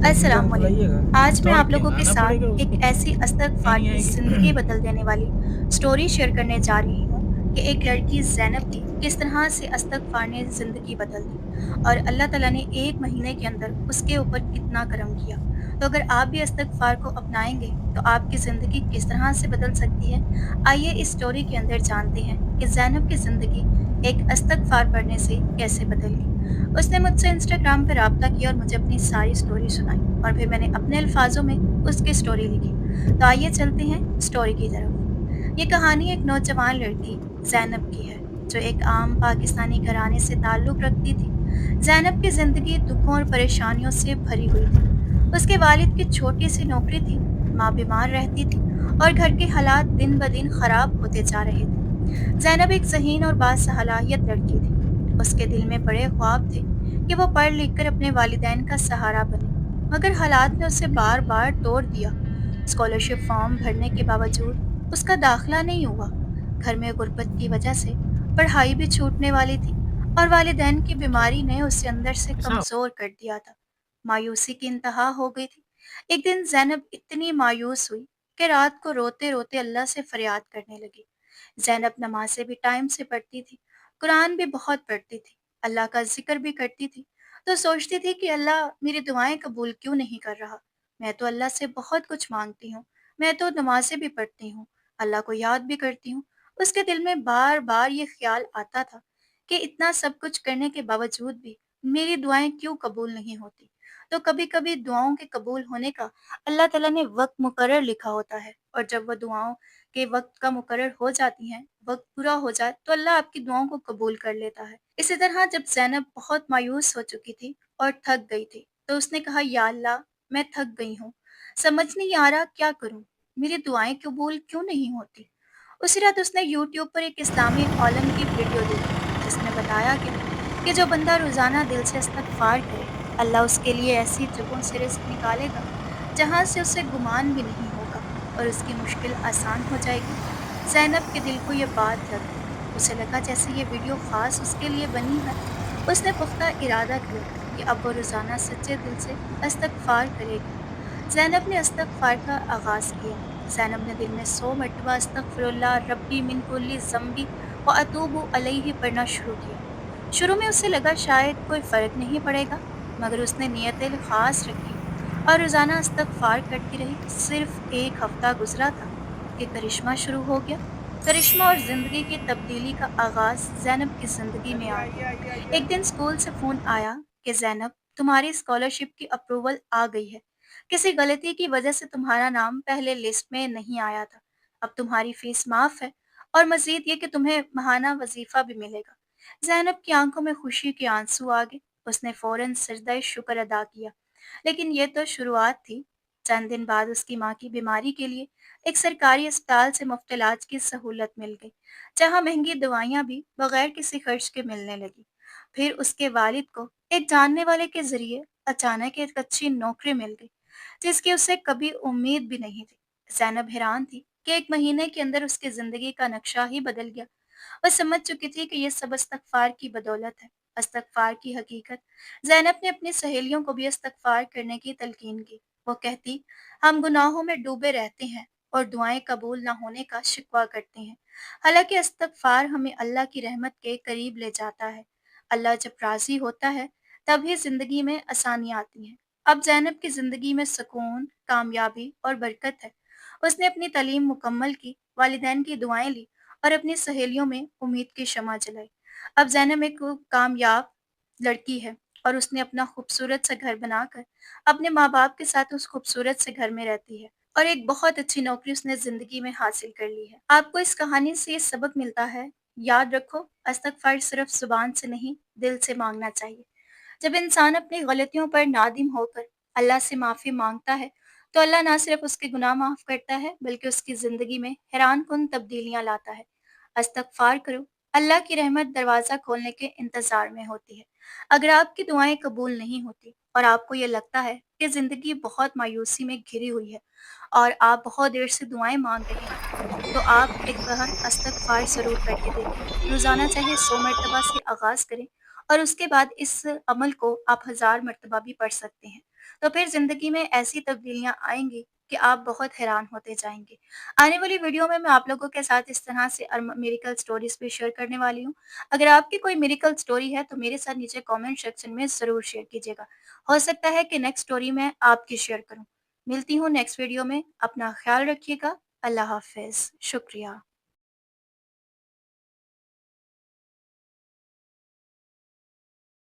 अस्सलाम चलाइए वालेकुम। गा। आज मैं दौड़ आप के लोगों के आना साथ पड़ेगा एक उसको। ऐसी ये इस्तग़फ़ार नहीं की आएगी। ज़िंदगी बदल देने वाली स्टोरी शेयर करने जा रही हूँ कि एक लड़की ज़ैनब की किस तरह से इस्तग़फ़ार ने ज़िंदगी बदल दी और अल्लाह ताला ने 1 महीने के अंदर उसके ऊपर कितना करम किया। तो अगर आप भी इस्तग़फ़ार को अपनाएँगे तो आपकी ज़िंदगी किस तरह से बदल सकती है? आइए इस स्टोरी के अंदर जानते हैं कि ज़ैनब की ज़िंदगी एक इस्तग़फ़ार पढ़ने से कैसे बदल गई। उसने मुझसे इंस्टाग्राम पे राब्ता किया और मुझे अपनी सारी स्टोरी सुनाई और फिर मैंने अपने अल्फाजों में उसकी स्टोरी लिखी। तो आइए चलते हैं स्टोरी की तरफ। ये कहानी एक नौजवान लड़की ज़ैनब की है, जो एक आम पाकिस्तानी घराने से ताल्लुक़ रखती थी। ज़ैनब की ज़िंदगी दुखों और परेशानियों से भरी हुई थी। उसके वालिद की छोटी-सी नौकरी थी, माँ बीमार रहती थी और घर के हालात दिन-ब-दिन खराब होते जा रहे थे। ज़ैनब एक ज़हीन और बासलाहियत लड़की थी। उसके दिल में बड़े ख्वाब थे कि वो पढ़ लिख कर अपने वालिदैन का सहारा बने, मगर हालात ने उसे बार-बार तोड़ दिया। स्कॉलरशिप फॉर्म भरने के बावजूद उसका दाखिला नहीं हुआ। घर में गुर्बत की वजह से पढ़ाई भी छूटने वाली थी और वालिदैन की बीमारी ने उसे अंदर से ऐसा कमज़ोर कर दिया था। मायूसी की इंतहा हो गई थी। एक दिन ज़ैनब इतनी मायूस हुई कि रात को रोते-रोते अल्लाह से फरियाद करने लगी। ज़ैनब नमाज़ें भी टाइम से पढ़ती थी, कुरान भी बहुत पढ़ती थी, अल्लाह का ज़िक्र भी करती थी। तो सोचती थी कि अल्लाह मेरी दुआएँ कबूल क्यों नहीं कर रहा? मैं तो अल्लाह से बहुत कुछ माँगती हूँ, मैं तो नमाज़ें भी पढ़ती हूँ, अल्लाह को याद भी करती हूँ। उसके दिल में बार-बार ये ख़्याल आता था कि इतना सब कुछ करने के बावजूद भी मेरी दुआएँ क्यों कबूल नहीं होती? तो कभी-कभी दुआओं के कबूल होने का अल्लाह ताला ने वक़्त मुकर्रर लिखा होता है और जब वो दुआओं के वक़्त का मुकर्रर हो जाती हैं, वक़्त पूरा हो जाए तो अल्लाह आपकी दुआओं को कबूल कर लेता है। इसी तरह जब ज़ैनब बहुत मायूस हो चुकी थी और थक गई थी, तो उसने कहा या अल्लाह मैं थक गई हूँ, समझ नहीं आ रहा क्या करूँ? मेरी दुआएँ कबूल क्यों नहीं होती? उसी रात उसने यूट्यूब पर एक इस्लामी आलिम की वीडियो देखी, जिसमें बताया गया कि जो बंदा रोज़ाना दिल से इस्तग़फ़ार करे, अल्लाह उसके लिए ऐसी जगहों से रिज़्क निकालेगा, जहाँ से उसे गुमान भी नहीं होगा और उसकी मुश्किल आसान हो जाएगी। ज़ैनब के दिल को ये बात लग गई। उसे लगा जैसे ये वीडियो ख़ास उसके लिए बनी है। उसने पुख्ता इरादा किया कि अब वो रोज़ाना सच्चे दिल से इस्तग़फ़ार करेगी। ज़ैनब ने इस्तग़फ़ार का आगाज़ किया। ज़ैनब ने दिल में 100 मरतबा अस्तग़फ़िरुल्लाह रब्बी मिन कुल्ली ज़ंबी व अतूबु अलैहि पढ़ना शुरू किया। शुरू में उसे लगा शायद कोई फ़र्क नहीं पड़ेगा, मगर उसने नियतें ख़ास रखी और रोज़ाना इस्तग़फ़ार करती रही। सिर्फ़ 1 हफ़्ता गुज़रा था कि करिश्मा शुरू हो गया। करिश्मा और ज़िंदगी की तब्दीली का आगाज़ ज़ैनब की ज़िंदगी में चलिए आ आइए गया। आइए आइए। एक दिन स्कूल से फ़ोन आया कि ज़ैनब तुम्हारी स्कॉलरशिप की अप्रूवल आ गई है। किसी गलती की वजह से तुम्हारा नाम पहले लिस्ट में नहीं आया था। अब तुम्हारी फ़ीस माफ़ है और मज़ीद ये कि तुम्हें माहाना वज़ीफ़ा भी मिलेगा। ज़ैनब की आंखों में खुशी के आंसू आ गए। उसने फ़ौरन सजदा शुक्र अदा किया। लेकिन ये तो शुरुआत थी। चंद दिन बाद उसकी माँ की बीमारी के लिए एक सरकारी अस्पताल से मुफ्त इलाज की सहूलत मिल गई, जहाँ महंगी दवाइयाँ भी बगैर किसी खर्च के मिलने लगी। फिर उसके वालिद को एक जानने वाले के ज़रिए अचानक एक अच्छी नौकरी मिल गई, जिसकी उसे कभी उम्मीद भी नहीं थी। ज़ैनब हैरान थी कि 1 महीने के अंदर उसकी ज़िंदगी का नक्शा ही बदल गया। वह समझ चुकी थी कि ये सब इस्तग़फ़ार की बदौलत है, इस्तग़फ़ार की हकीकत। ज़ैनब ने अपनी सहेलियों को भी इस्तग़फ़ार करने की तलकीन की। वो कहती, हम गुनाहों में डूबे रहते हैं और दुआएं कबूल न होने का शिकवा करते हैं। हालांकि इस्तग़फ़ार हमें अल्लाह की रहमत के करीब ले जाता है। अल्लाह जब राज़ी होता है, तभी ज़िंदगी में आसानियाँ आती हैं। अब ज़ैनब की ज़िंदगी में सुकून, कामयाबी और बरकत है। उसने अपनी तालीम मुकम्मल की, वालिदैन की दुआएं ली और अपनी सहेलियों में उम्मीद की शमع जलाई। अब ज़ैनब एक कामयाब लड़की है और उसने अपना खूबसूरत सा घर बनाकर अपने माँ-बाप के साथ उस खूबसूरत से घर में रहती है और एक बहुत अच्छी नौकरी उसने ज़िंदगी में हासिल कर ली है। आपको इस कहानी से ये सबक मिलता है, याद रखो इस्तग़फ़ार सिर्फ़ ज़ुबान से नहीं, दिल से माँगना चाहिए। जब इंसान अपनी गलतियों पर नादिम होकर अल्लाह से माफ़ी माँगता है, तो अल्लाह ना सिर्फ़ उसके गुनाह माफ़ करता है, बल्कि उसकी ज़िंदगी में हैरानकुन तब्दीलियाँ लाता है। इस्तग़फ़ार करो, अल्लाह की रहमत दरवाज़ा खोलने के इंतज़ार में होती है। अगर आपकी दुआएँ कबूल नहीं होती और आपको ये लगता है कि ज़िंदगी बहुत मायूसी में घिरी हुई है और आप बहुत देर से दुआएँ माँग रहे हैं, तो आप एक बार इस्तग़फ़ार ज़रूर करके देखें। रोज़ाना चाहे 100 मरतबा से आगाज़ करें और उसके बाद इस अमल को आप 1000 मरतबा भी पढ़ सकते हैं। تو پھر زندگی میں ایسی تبدیلیاں آئیں گی کہ آپ بہت حیران ہوتے جائیں گے۔ آنے والی ویڈیو میں آپ لوگوں کے ساتھ اس طرح سے میریکل سٹوریز بھی شیئر کرنے والی ہوں۔ اگر آپ کی کوئی میریکل سٹوری ہے تو میرے ساتھ نیچے کامنٹ سیکشن میں ضرور شیئر کیجیے گا۔ ہو سکتا ہے کہ نیکسٹ سٹوری میں آپ کی شیئر کروں۔ ملتی ہوں نیکسٹ ویڈیو میں، اپنا خیال رکھیے گا۔ اللہ حافظ، شکریہ۔